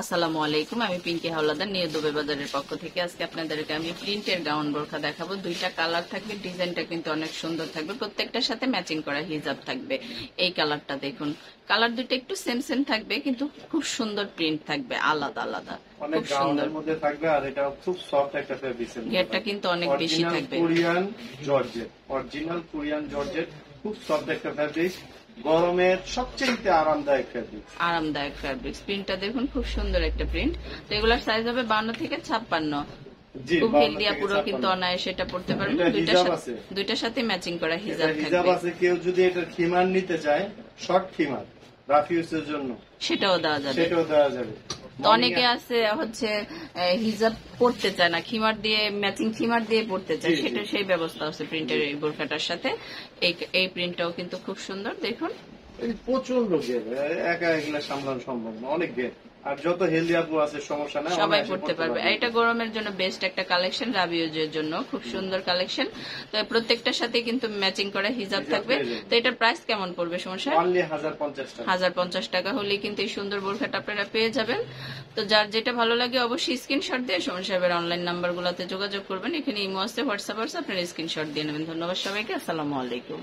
আসসালামু আলাইকুম, আমি পিঙ্কি হাওলাদার নিয়ে দুবে বাজারের পক্ষ থেকে আজকে আপনাদেরকে আমি প্রিন্টের গাউন বোরখা দেখাবো। দুইটা কালার থাকবে, ডিজাইনটা কিন্তু অনেক সুন্দর থাকবে, প্রত্যেকটার সাথে ম্যাচিং করা হিজাব থাকবে। এই কালারটা দেখুন, কালার দুইটা একটু সেম সেম থাকবে কিন্তু খুব সুন্দর প্রিন্ট থাকবে, আলাদা আলাদা, অনেক খুব সুন্দর গাউনের মধ্যে থাকবে। আর এটা খুব সফট একটা ফেব্রিক, ঘেরটা কিন্তু অনেক বেশি থাকবে। Korean georgette, original Korean georgette, খুব সফট একটা ফেব্রিক, গরমের সবচেয়ে আরামদায়ক ফেব্রিক। আরামদায়ক ফেব্রিক, প্রিন্টটা দেখুন খুব সুন্দর একটা প্রিন্ট। তো এগুলার সাইজ হবে 52 থেকে 56। খুব হেলদি আপুরা কিন্তু অনায়াসে এটা পড়তে পারবেন। দুইটার সাথে ম্যাচিং করা হিজাব আছে। কেউ যদি এটা খিমার নিতে চায়, শর্ট খিমার রাফ ইউজের জন্য, সেটাও দেওয়া যাবে। তো অনেকে আছে হচ্ছে হিজাব পড়তে চায় না, খিমার দিয়ে ম্যাচিং খিমার দিয়ে পড়তে চায়, সেটা সেই ব্যবস্থা আছে প্রিন্টের এই বোরখাটার সাথে। এই প্রিন্টটাও কিন্তু খুব সুন্দর দেখুন, প্রচন্ড ঘের, একা এগুলা সামলানো সম্ভব না, অনেক ঘের। আর যত হেলদি আপু আছে সমস্যা নাই, সবাই পড়তে পারবে। এটা গরমের জন্য বেস্ট একটা কালেকশন, রাবিউজের জন্য খুব সুন্দর কালেকশন। তো প্রত্যেকটার সাথে কিন্তু ম্যাচিং করা হিজাব থাকবে। তো এটার প্রাইস কেমন পড়বে সমস্যা? 1050 টাকা হলে কিন্তু এই সুন্দর বোরখাটা আপনারা পেয়ে যাবেন। তো যার যেটা ভালো লাগে অবশ্যই স্ক্রিনশট দিয়ে সমস্যাবের অনলাইন নাম্বার গুলাতে যোগাযোগ করবেন। এখানে ইমো আছে, হোয়াটসঅ্যাপ আছে, আপনারা স্ক্রিনশট দিয়ে নেবেন। ধন্যবাদ সবাইকে, আসসালামু আলাইকুম।